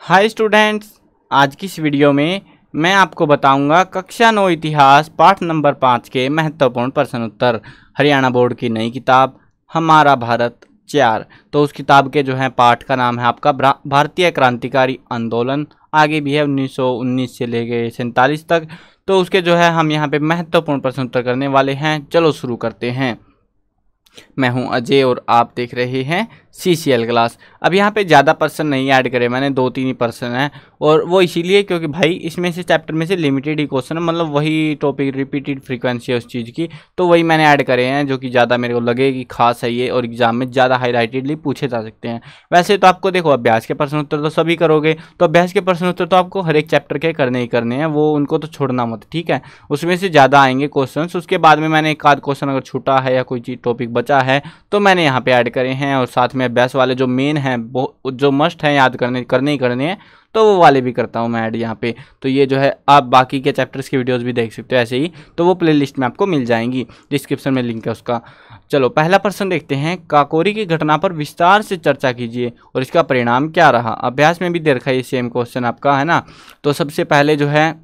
Hi students, आज की इस वीडियो में मैं आपको बताऊंगा कक्षा 9 इतिहास पाठ नंबर 5 के महत्वपूर्ण प्रश्न उत्तर। हरियाणा बोर्ड की नई किताब हमारा भारत 4। तो उस किताब के जो है पाठ का नाम है आपका भारतीय क्रांतिकारी आंदोलन। आगे भी है 1919 से लेके 47 तक। तो उसके जो है हम यहाँ पे महत्वपूर्ण प्रश्न उत्तर करने वाले हैं। चलो शुरू करते हैं। मैं हूं अजय और आप देख रहे हैं CCL क्लास। अब यहाँ पे ज़्यादा पर्सन नहीं ऐड करे मैंने, 2-3 ही पर्सन हैं। और वो इसीलिए क्योंकि भाई इसमें से चैप्टर में से लिमिटेड ही क्वेश्चन है, मतलब वही टॉपिक रिपीटेड फ्रीक्वेंसी है उस चीज़ की, तो वही मैंने ऐड करे हैं जो कि ज़्यादा मेरे को लगे कि खास है ये और एग्जाम में ज़्यादा हाईलाइटेडली पूछे जा सकते हैं। वैसे तो आपको देखो अभ्यास के प्रश्न उत्तर तो सभी करोगे, तो अभ्यास के प्रश्न उत्तर तो आपको हर एक चैप्टर के करने ही करने हैं, वो उनको तो छोड़ना मत, ठीक है। उसमें से ज़्यादा आएंगे क्वेश्चन। उसके बाद में मैंने एक आध क्वेश्चन अगर छूटा है या कोई चीज़ टॉपिक बचा है तो मैंने यहाँ पे ऐड करे हैं। और साथ में अभ्यास वाले जो मेन हैं जो मस्ट हैं याद करने ही करने हैं, तो वो वाले भी करता हूँ मैं ऐड यहाँ पे। तो ये जो है आप बाकी के चैप्टर्स की वीडियोस भी देख सकते हो ऐसे ही, तो वो प्लेलिस्ट में आपको मिल जाएंगी, डिस्क्रिप्शन में लिंक है उसका। चलो पहला प्रश्न देखते हैं। काकोरी की घटना पर विस्तार से चर्चा कीजिए और इसका परिणाम क्या रहा। अभ्यास में भी दे रखा है ये सेम क्वेश्चन आपका, है ना। तो सबसे पहले जो है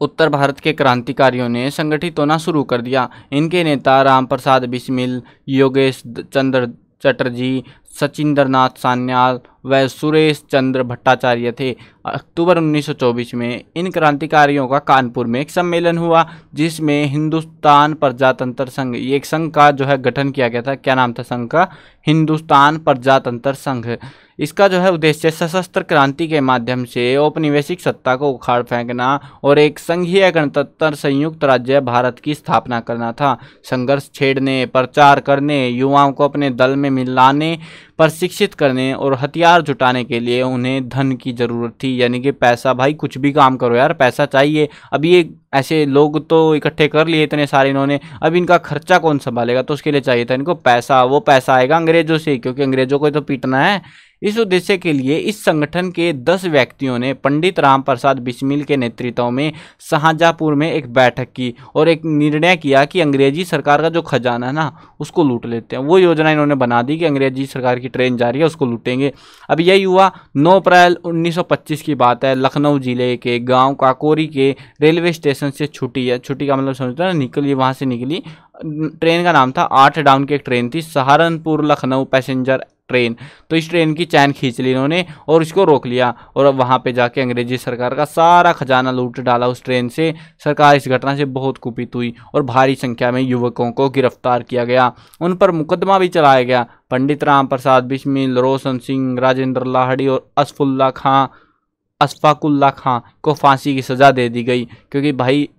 उत्तर भारत के क्रांतिकारियों ने संगठित होना शुरू कर दिया। इनके नेता राम प्रसाद बिस्मिल, योगेश चंद्र चटर्जी, सचिंद्रनाथ सान्याल व सुरेश चंद्र भट्टाचार्य थे। अक्टूबर 1924 में इन क्रांतिकारियों का कानपुर में एक सम्मेलन हुआ जिसमें हिंदुस्तान प्रजातंत्र संघ, ये एक संघ का जो है गठन किया गया था। क्या नाम था संघ का? हिंदुस्तान प्रजातंत्र संघ। इसका जो है उद्देश्य सशस्त्र क्रांति के माध्यम से औपनिवेशिक सत्ता को उखाड़ फेंकना और एक संघीय गणतंत्र संयुक्त राज्य भारत की स्थापना करना था। संघर्ष छेड़ने, प्रचार करने, युवाओं को अपने दल में मिलाने, प्रशिक्षित करने और हथियार जुटाने के लिए उन्हें धन की ज़रूरत थी, यानी कि पैसा। भाई कुछ भी काम करो यार, पैसा चाहिए। अब ये ऐसे लोग तो इकट्ठे कर लिए इतने सारे इन्होंने, अब इनका खर्चा कौन संभालेगा? तो उसके लिए चाहिए था इनको पैसा। वो पैसा आएगा अंग्रेजों से, क्योंकि अंग्रेजों को तो पीटना है। इस उद्देश्य के लिए इस संगठन के 10 व्यक्तियों ने पंडित राम प्रसाद बिस्मिल के नेतृत्व में शाहजहाँपुर में एक बैठक की और एक निर्णय किया कि अंग्रेजी सरकार का जो खजाना है ना उसको लूट लेते हैं। वो योजना इन्होंने बना दी कि अंग्रेजी सरकार की ट्रेन जा रही है उसको लूटेंगे। अब यही हुआ। 9 अप्रैल 1925 की बात है। लखनऊ जिले के गांव काकोरी के रेलवे स्टेशन से छुट्टी है। छुट्टी का मतलब समझते हैं, निकली, वहां से निकली। ट्रेन का नाम था 8 डाउन की एक ट्रेन थी, सहारनपुर लखनऊ पैसेंजर ट्रेन। तो इस ट्रेन की चैन खींच ली इन्होंने और इसको रोक लिया और अब वहाँ पे जाके अंग्रेजी सरकार का सारा खजाना लूट डाला उस ट्रेन से। सरकार इस घटना से बहुत कुपित हुई और भारी संख्या में युवकों को गिरफ्तार किया गया। उन पर मुकदमा भी चलाया गया। पंडित राम प्रसाद बिस्मिल, रोशन सिंह, राजेंद्र लाहड़ी और अशफाकुल्ला खां को फांसी की सज़ा दे दी गई, क्योंकि भाई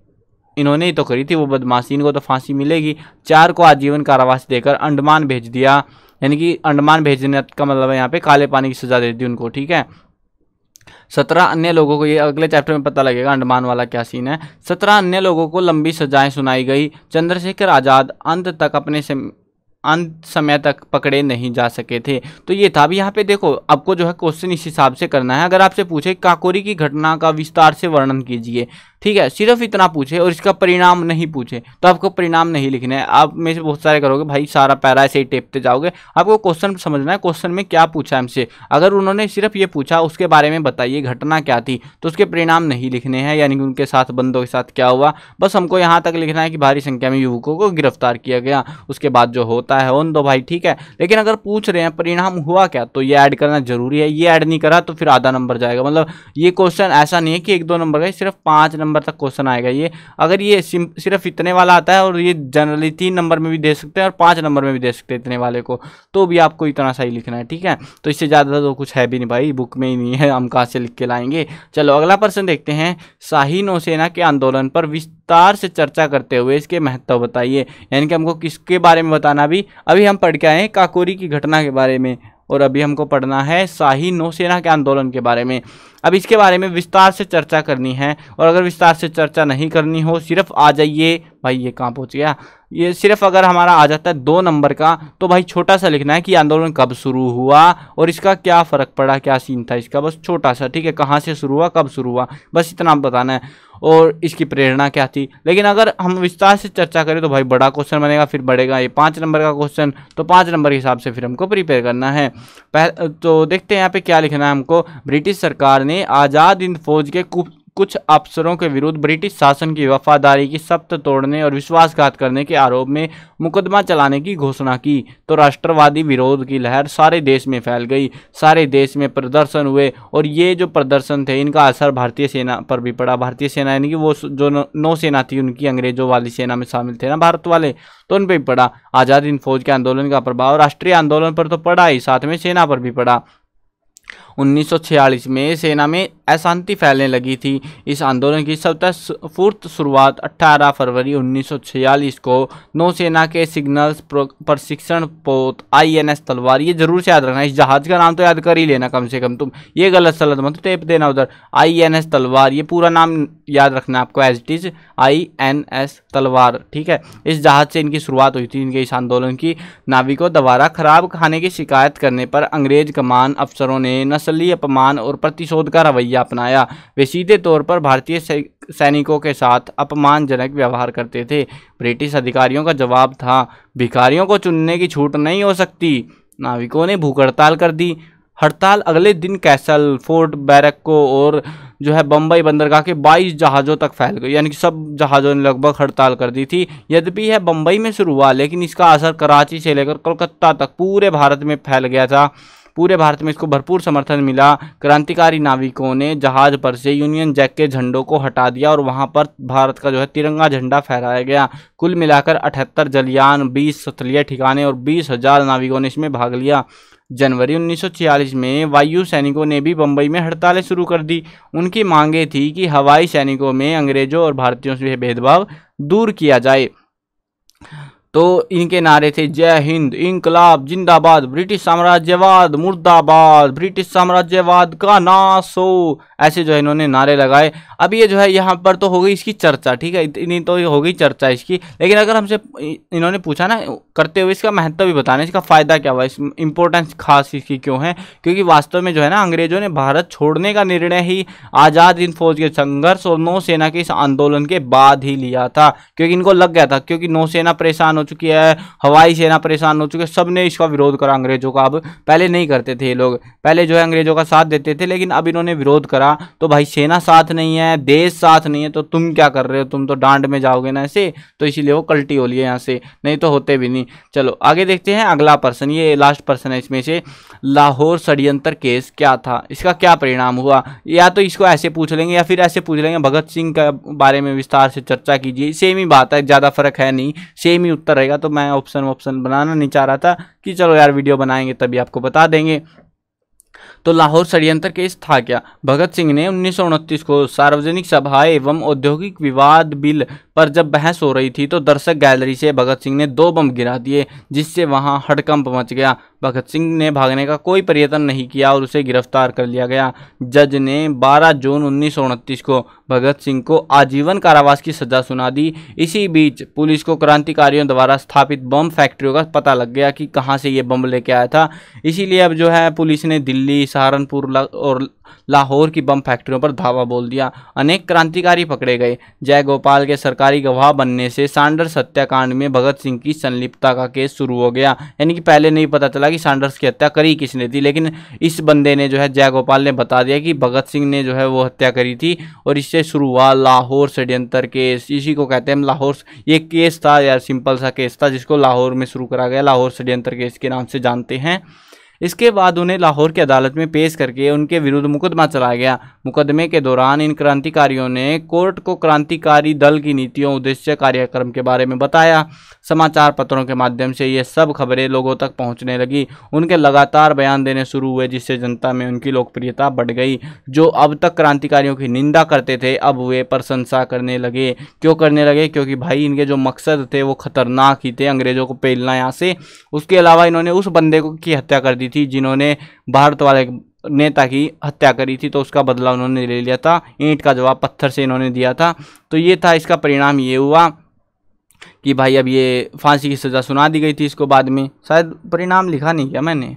इन्होंने ही तो करी थी वो बदमाशी, इनको तो फांसी मिलेगी। 4 को आजीवन कारावास देकर अंडमान भेज दिया, यानी कि अंडमान भेजने का मतलब है यहाँ पे काले पानी की सजा दे दी उनको, ठीक है। 17 अन्य लोगों को, ये अगले चैप्टर में पता लगेगा अंडमान वाला क्या सीन है। 17 अन्य लोगों को लंबी सजाएं सुनाई गई। चंद्रशेखर आज़ाद अंत समय तक पकड़े नहीं जा सके थे। तो ये था। अभी यहाँ पे देखो आपको जो है क्वेश्चन इस हिसाब से करना है। अगर आपसे पूछे काकोरी की घटना का विस्तार से वर्णन कीजिए, ठीक है, सिर्फ इतना पूछे और इसका परिणाम नहीं पूछे तो आपको परिणाम नहीं लिखना है। आप में से बहुत सारे करोगे भाई सारा पैरा ऐसे ही टेपते जाओगे। आपको क्वेश्चन समझना है, क्वेश्चन में क्या पूछा हमसे। अगर उन्होंने सिर्फ ये पूछा उसके बारे में बताइए घटना क्या थी, तो उसके परिणाम नहीं लिखने हैं, यानी कि उनके साथ बंदों के साथ क्या हुआ। बस हमको यहाँ तक लिखना है कि भारी संख्या में युवकों को गिरफ्तार किया गया। उसके बाद जो होता है होने दो भाई, ठीक है। लेकिन अगर पूछ रहे हैं परिणाम हुआ क्या, तो ये ऐड करना जरूरी है। ये ऐड नहीं करा तो फिर आधा नंबर जाएगा। मतलब ये क्वेश्चन ऐसा नहीं है कि 1-2 नंबर का, सिर्फ 5 नंबर तक क्वेश्चन आएगा ये। अगर ये सिर्फ इतने वाला आता है, और ये जनरली 3 नंबर में भी दे सकते हैं और 5 नंबर में भी दे सकते हैं इतने वाले को, तो भी आपको इतना सही लिखना है, ठीक है। तो इससे ज़्यादा तो कुछ है भी नहीं भाई, बुक में ही नहीं है, हम कहाँ से लिख के लाएंगे। चलो अगला प्रश्न देखते हैं। शाही नौसेना के आंदोलन पर विस्तार से चर्चा करते हुए इसके महत्व बताइए। यानी कि हमको किसके बारे में बताना, भी अभी हम पढ़ के आए हैं काकोरी की घटना के बारे में, और अभी हमको पढ़ना है शाही नौसेना के आंदोलन के बारे में। अब इसके बारे में विस्तार से चर्चा करनी है, और अगर विस्तार से चर्चा नहीं करनी हो, सिर्फ आ जाइए भाई ये कहाँ पहुँच गया। ये सिर्फ अगर हमारा आ जाता है 2 नंबर का तो भाई छोटा सा लिखना है कि आंदोलन कब शुरू हुआ और इसका क्या फ़र्क पड़ा, क्या सीन था इसका, बस छोटा सा, ठीक है, कहाँ से शुरू हुआ, कब शुरू हुआ, बस इतना बताना है, और इसकी प्रेरणा क्या थी। लेकिन अगर हम विस्तार से चर्चा करें तो भाई बड़ा क्वेश्चन बनेगा, फिर बढ़ेगा ये 5 नंबर का क्वेश्चन, तो 5 नंबर के हिसाब से फिर हमको प्रिपेयर करना है। तो देखते हैं यहाँ पे क्या लिखना है हमको। ब्रिटिश सरकार ने आज़ाद हिंद फौज के कुछ अफसरों के विरुद्ध ब्रिटिश शासन की वफादारी की शर्त तोड़ने और विश्वासघात करने के आरोप में मुकदमा चलाने की घोषणा की, तो राष्ट्रवादी विरोध की लहर सारे देश में फैल गई। सारे देश में प्रदर्शन हुए और ये जो प्रदर्शन थे इनका असर भारतीय सेना पर भी पड़ा। भारतीय सेना यानी कि वो जो नौसेना थी उनकी, अंग्रेजों वाली सेना में शामिल थे ना भारत वाले, तो उन पर भी पड़ा। आज़ाद हिंद फौज के आंदोलन का प्रभाव राष्ट्रीय आंदोलन पर तो पड़ा ही, साथ में सेना पर भी पड़ा। 1946 में सेना में अशांति फैलने लगी थी। इस आंदोलन की स्वतःस्फूर्त शुरुआत 18 फरवरी 1946 को नौसेना के सिग्नल्स प्रशिक्षण पोत INS तलवार, ये जरूर से याद रखना, इस जहाज का नाम तो याद कर ही लेना कम से कम तुम, ये गलत सलत मत टेप देना उधर। INS तलवार, ये पूरा नाम याद रखना आपको एज इट इज, INS तलवार, ठीक है। इस जहाज से इनकी शुरुआत हुई थी, इनके इस आंदोलन की। नाविकों द्वारा खराब खाने की शिकायत करने पर अंग्रेज कमान अफसरों ने नस्लीय अपमान और प्रतिशोध का रवैया अपनाया। वे सीधे तौर पर भारतीय सैनिकों के साथ अपमानजनक व्यवहार करते थे। ब्रिटिश अधिकारियों का जवाब था, भिखारियों को चुनने की छूट नहीं हो सकती। नाविकों ने भूख हड़ताल कर दी। हड़ताल अगले दिन कैसल, फोर्ट बैरक और जो है बम्बई बंदरगाह के 22 जहाज़ों तक फैल गई, यानी कि सब जहाज़ों ने लगभग हड़ताल कर दी थी। यद्यपि यह बम्बई में शुरू हुआ लेकिन इसका असर कराची से लेकर कोलकाता तक पूरे भारत में फैल गया था। पूरे भारत में इसको भरपूर समर्थन मिला। क्रांतिकारी नाविकों ने जहाज पर से यूनियन जैक के झंडों को हटा दिया और वहां पर भारत का जो है तिरंगा झंडा फहराया गया। कुल मिलाकर 78 जलयान, 20 सतलिया ठिकाने और 20,000 नाविकों ने इसमें भाग लिया। जनवरी 1946 में वायु सैनिकों ने भी बम्बई में हड़तालें शुरू कर दी। उनकी मांगे थी कि हवाई सैनिकों में अंग्रेजों और भारतीयों से भेदभाव दूर किया जाए। तो इनके नारे थे, जय हिंद, इंकलाब जिंदाबाद, ब्रिटिश साम्राज्यवाद मुर्दाबाद, ब्रिटिश साम्राज्यवाद का नाश हो, ऐसे जो है इन्होंने नारे लगाए। अब ये जो है यहाँ पर तो हो गई इसकी चर्चा, ठीक है, इतनी तो हो गई चर्चा इसकी। लेकिन अगर हमसे इन्होंने पूछा ना करते हुए इसका महत्व भी बताना, इसका फ़ायदा क्या हुआ, इस इंपॉर्टेंस खास इसकी क्यों है, क्योंकि वास्तव में जो है ना अंग्रेजों ने भारत छोड़ने का निर्णय ही आज़ाद हिंद फौज के संघर्ष और नौसेना के इस आंदोलन के बाद ही लिया था। क्योंकि इनको लग गया था, क्योंकि नौसेना परेशान हो चुकी है, हवाई सेना परेशान हो चुकी है, सब ने इसका विरोध करा अंग्रेजों का। अब पहले नहीं करते थे ये लोग, पहले जो है अंग्रेजों का साथ देते थे, लेकिन अब इन्होंने विरोध करा तो भाई सेना साथ नहीं है, देश साथ नहीं है, तो तुम क्या कर रहे हो, तुम तो डांड में जाओगे ना ऐसे, तो इसीलिए वो कल्टी हो लिए यहाँ से, नहीं तो होते भी नहीं। चलो आगे देखते हैं अगला पर्सन, ये लास्ट पर्सन है इसमें से। लाहौर षड्यंत्र केस क्या था, इसका क्या परिणाम हुआ, या तो इसको ऐसे पूछ लेंगे या फिर ऐसे पूछ लेंगे भगत सिंह के बारे में विस्तार से चर्चा कीजिए। सेम ही बात है, ज़्यादा फर्क है नहीं, सेम ही उत्तर रहेगा। तो मैं ऑप्शन बनाना नहीं चाह रहा था कि चलो यार वीडियो बनाएंगे तभी आपको बता देंगे। तो लाहौर षड्यंत्र केस था क्या। भगत सिंह ने 1929 को सार्वजनिक सभा एवं औद्योगिक विवाद बिल पर जब बहस हो रही थी तो दर्शक गैलरी से भगत सिंह ने 2 बम गिरा दिए, जिससे वहां हड़कंप मच गया। भगत सिंह ने भागने का कोई प्रयत्न नहीं किया और उसे गिरफ्तार कर लिया गया। जज ने 12 जून 1929 को भगत सिंह को आजीवन कारावास की सजा सुना दी। इसी बीच पुलिस को क्रांतिकारियों द्वारा स्थापित बम फैक्ट्रियों का पता लग गया कि कहां से ये बम लेके आया था। इसीलिए अब जो है पुलिस ने दिल्ली, सहारनपुर और लाहौर की बम फैक्ट्रियों पर धावा बोल दिया। अनेक क्रांतिकारी पकड़े गए। जयगोपाल के सरकारी गवाह बनने से सैंडर्स हत्याकांड में भगत सिंह की संलिप्तता का केस शुरू हो गया। यानी कि पहले नहीं पता चला कि सैंडर्स की हत्या करी किसने थी, लेकिन इस बंदे ने जो है जयगोपाल ने बता दिया कि भगत सिंह ने जो है वो हत्या करी थी, और इससे शुरू हुआ लाहौर षड्यंत्र केस। इसी को कहते हैं लाहौर, ये केस था यार, सिंपल सा केस था जिसको लाहौर में शुरू करा गया, लाहौर षड्यंत्र केस के नाम से जानते हैं। इसके बाद उन्हें लाहौर की अदालत में पेश करके उनके विरुद्ध मुकदमा चलाया गया। मुकदमे के दौरान इन क्रांतिकारियों ने कोर्ट को क्रांतिकारी दल की नीतियों, उद्देश्य, कार्यक्रम के बारे में बताया। समाचार पत्रों के माध्यम से ये सब खबरें लोगों तक पहुंचने लगी। उनके लगातार बयान देने शुरू हुए, जिससे जनता में उनकी लोकप्रियता बढ़ गई। जो अब तक क्रांतिकारियों की निंदा करते थे अब वे प्रशंसा करने लगे। क्यों करने लगे, क्योंकि भाई इनके जो मकसद थे वो खतरनाक ही थे, अंग्रेजों को पेलना यहाँ से। उसके अलावा इन्होंने उस बंदे की हत्या कर दी थी जिन्होंने भारत वाले नेता की हत्या करी थी, तो उसका बदला उन्होंने ले लिया था। ईंट का जवाब पत्थर से इन्होंने दिया था। तो ये था इसका परिणाम, ये हुआ। कि भाई अब ये फांसी की सज़ा सुना दी गई थी इसको, बाद में शायद परिणाम लिखा नहीं क्या मैंने,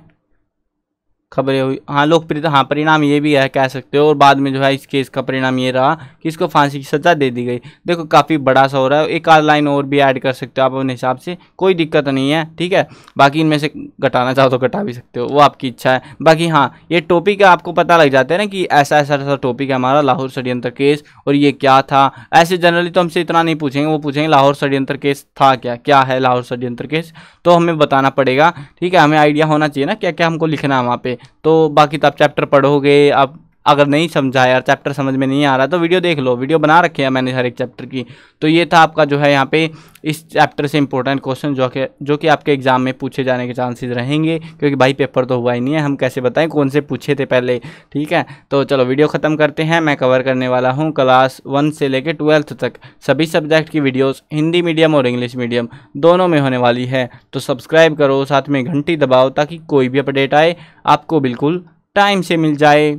खबरें हुई, हाँ लोकप्रियता, हाँ परिणाम ये भी है कह सकते हो। और बाद में जो है इस केस का परिणाम ये रहा कि इसको फांसी की सज़ा दे दी गई। देखो काफ़ी बड़ा सा हो रहा है, एक आध लाइन और भी ऐड कर सकते हो आप अपने हिसाब से, कोई दिक्कत नहीं है, ठीक है। बाकी इनमें से घटाना चाहो तो घटा भी सकते हो, वो आपकी इच्छा है। बाकी हाँ ये टॉपिक आपको पता लग जाता है ना कि ऐसा ऐसा ऐसा टॉपिक है हमारा लाहौर षड्यंत्र केस, और ये क्या था। ऐसे जनरली तो हमसे इतना नहीं पूछेंगे, वो पूछेंगे लाहौर षड्यंत्र केस था क्या, क्या है लाहौर षड्यंत्र केस, तो हमें बताना पड़ेगा, ठीक है। हमें आइडिया होना चाहिए ना क्या क्या हमको लिखना है वहाँ पे। तो बाकी तो आप चैप्टर पढ़ोगे, आप अगर नहीं समझा यार, चैप्टर समझ में नहीं आ रहा तो वीडियो देख लो, वीडियो बना रखे हैं मैंने हर एक चैप्टर की। तो ये था आपका जो है यहाँ पे इस चैप्टर से इंपॉर्टेंट क्वेश्चन जो कि आपके एग्जाम में पूछे जाने के चांसेस रहेंगे, क्योंकि भाई पेपर तो हुआ ही नहीं है, हम कैसे बताएं कौन से पूछे थे पहले, ठीक है। तो चलो वीडियो ख़त्म करते हैं। मैं कवर करने वाला हूँ क्लास 1 से लेकर 12th तक सभी सब्जेक्ट की वीडियोज़, हिंदी मीडियम और इंग्लिश मीडियम दोनों में होने वाली है। तो सब्सक्राइब करो, साथ में घंटी दबाओ ताकि कोई भी अपडेट आए आपको बिल्कुल टाइम से मिल जाए।